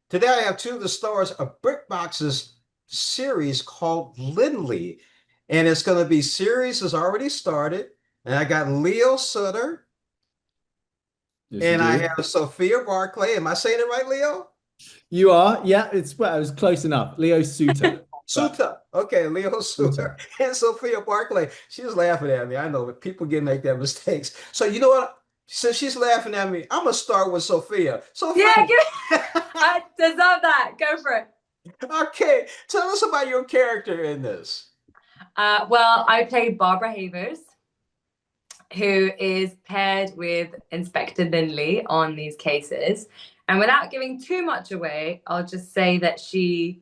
Today I have two of the stars of BritBox's series called Lynley. And it's going to be series has already started. And I got Leo Sutter Yes, you and I do. have Sophia Barclay. Am I saying it right, Leo? You are. Yeah, it was close enough. Leo Suter, but Suter. Okay, Leo Suter Suter. and Sophia Barclay. She was laughing at me. I know, but people get make that mistakes. So you know what? Since she's laughing at me, I'm gonna start with Sophia. Yeah, Sophia, give I deserve that. Go for it. okay, tell us about your character in this. Well, I played Barbara Havers, who is paired with Inspector Lynley on these cases. And without giving too much away, I'll just say that she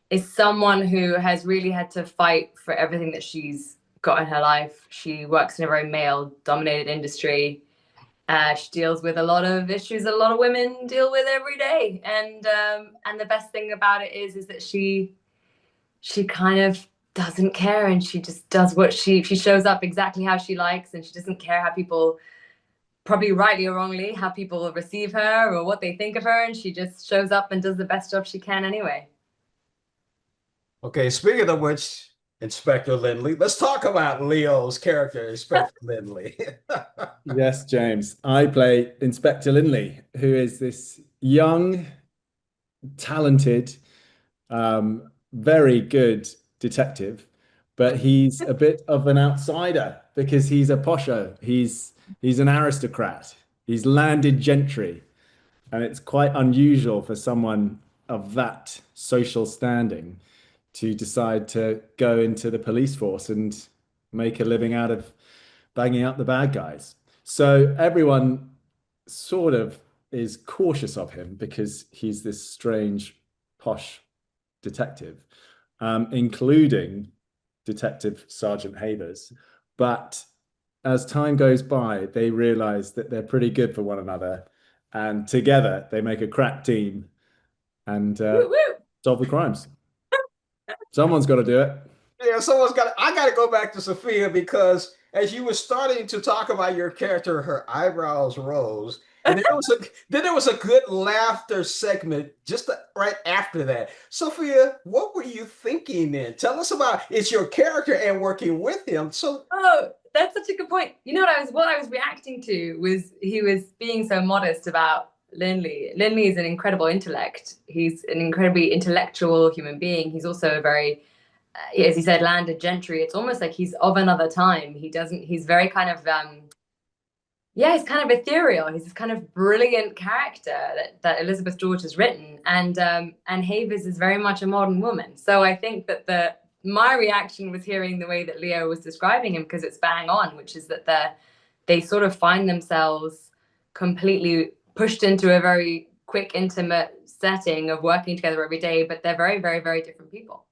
is someone who has really had to fight for everything that she's got in her life. She works in a very male dominated industry. She deals with a lot of issues that a lot of women deal with every day, and the best thing about it is that she kind of doesn't care, and she just does what she shows up exactly how she likes, and she doesn't care how people, probably rightly or wrongly, how people receive her or what they think of her, and she just shows up and does the best job she can anyway. Okay, speaking of which, Inspector Lindley, let's talk about Leo's character, Inspector Lindley. Yes, James. I play Inspector Lynley, who is this young, talented, very good detective, but he's a bit of an outsider because he's a posho. He's an aristocrat. He's landed gentry, and it's quite unusual for someone of that social standing to decide to go into the police force and make a living out of banging up the bad guys. So everyone sort of is cautious of him because he's this strange, posh detective, including Detective Sergeant Havers. But as time goes by, they realize that they're pretty good for one another. And together they make a crack team and Woo woo. solve the crimes. Someone's got to do it. Yeah, I gotta go back to Sophia because as you were starting to talk about your character, her eyebrows rose. And then there was a good laughter segment right after that. Sophia, what were you thinking then? Tell us about it's your character and working with him. So Oh, that's such a good point. You know what I was reacting to was he was being so modest about Linley. Linley is an incredible intellect. He's an incredibly intellectual human being. He's also a very, as he said, landed gentry. It's almost like he's of another time. He's very kind of yeah, he's kind of ethereal. He's this kind of brilliant character that Elizabeth George has written, and Havers is very much a modern woman. So I think that the my reaction was hearing the way that Leo was describing him, because it's bang on, which is that they sort of find themselves completely pushed into a very quick, intimate setting of working together every day, but they're very, very, very different people,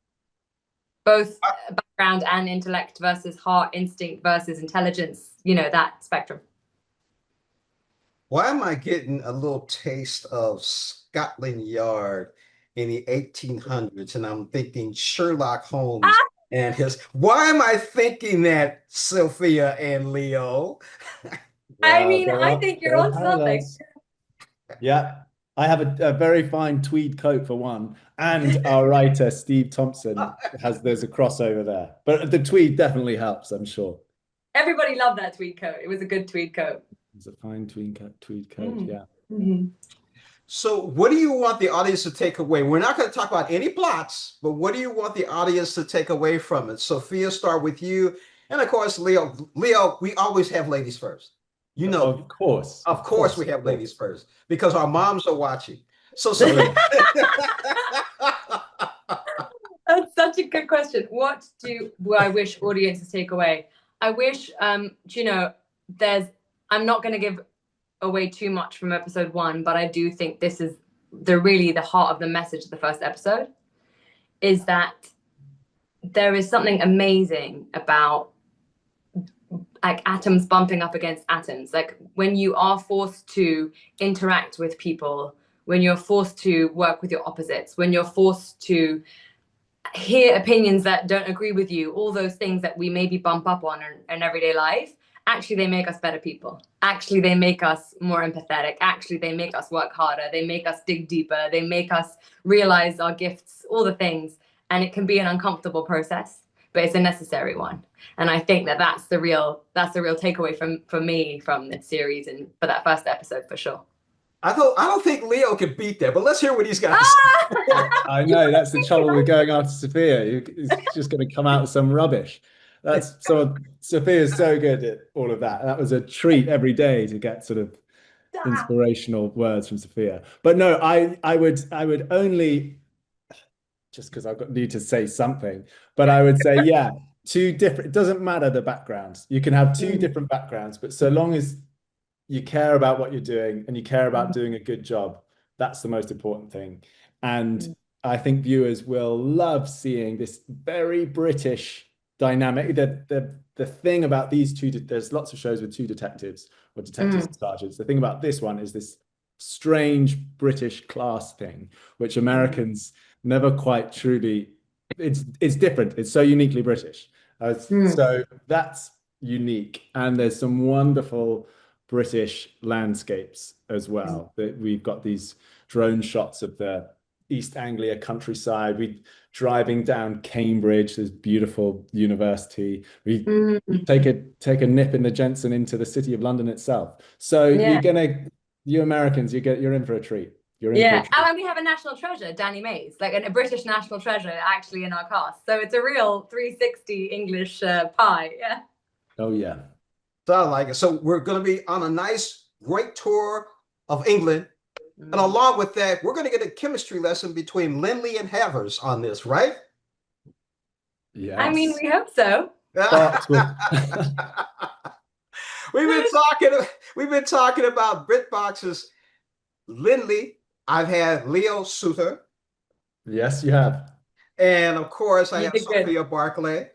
both background and intellect versus heart, instinct versus intelligence. That spectrum. why am I getting a little taste of Scotland Yard in the 1800s? And I'm thinking Sherlock Holmes and his. Why am I thinking that, Sophia and Leo? I Wow, mean, I think there you're are on something. parallels. Yeah, I have a very fine tweed coat for one, and our writer Steve Thompson there's a crossover there. But the tweed definitely helps, I'm sure. Everybody loved that tweed coat. It was a good tweed coat. It's a fine tweed coat, Mm. yeah. Mm-hmm. So, what do you want the audience to take away? We're not going to talk about any plots, but what do you want the audience to take away from it? Sophia, start with you. And of course, Leo. Leo, we always have ladies first. You know, of course, we Of have ladies course. first because our moms are watching. So, Sophia. That's such a good question. What do I wish audiences take away? I wish, there's, I'm not going to give away too much from episode one, but I do think this is the heart of the message of the first episode, is that there is something amazing about like atoms bumping up against atoms. Like when you are forced to interact with people, when you're forced to work with your opposites, when you're forced to hear opinions that don't agree with you, all those things that we maybe bump up on in everyday life. actually they make us better people. Actually, they make us more empathetic. Actually, they make us work harder. They make us dig deeper. They make us realize our gifts, all the things. And it can be an uncomfortable process, but it's a necessary one. And I think that that's the real takeaway from me from this series and for that first episode for sure. I don't think Leo can beat that, but let's hear what he's got to say. I know that's the trouble with going after Sophia. It's just going to come out with some rubbish. Sophia's so good at all of that. That was a treat every day to get sort of inspirational words from Sophia. But no, I would only, just because need to say something, but I would say, yeah, two different, it doesn't matter the backgrounds. You can have two different backgrounds, but so long as you care about what you're doing and you care about doing a good job, that's the most important thing. And I think viewers will love seeing this very British dynamic. The thing about these two, there's lots of shows with two detectives or detectives and sergeants. The thing about this one is this strange British class thing, which Americans never quite truly, it's different. It's so uniquely British. So that's unique. And there's some wonderful British landscapes as well. That we've got these drone shots of the East Anglia countryside. We driving down Cambridge, this beautiful university. We take a nip in the Jensen into the city of London itself. So you Americans, you're in for a treat. You're in for a treat. And we have a national treasure, Danny Mays, like a British national treasure actually in our cast. So it's a real 360 English pie. Yeah. Oh yeah. So I like it. So we're going to be on a nice, great tour of England. And along with that, we're going to get a chemistry lesson between Lynley and Havers on this, right? Yes. I mean, we hope so. We've been talking about BritBox's Lynley. I've had Leo Suter. Yes, you have. And of course, I have Sophia Barclay,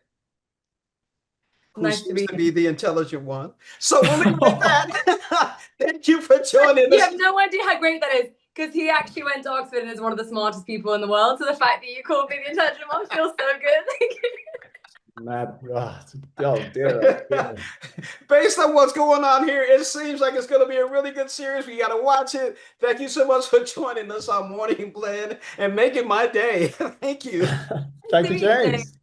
who seems to be the intelligent one. So we'll leave it at that. Thank you for joining us. You have no idea how great that is, because he actually went to Oxford and is one of the smartest people in the world. So the fact that you called me the intelligent one feels so good. Mad. Oh dear. Based on what's going on here, it seems like it's going to be a really good series. We got to watch it. Thank you so much for joining us on Morning Blend and making my day. Thank you. Thank you, James.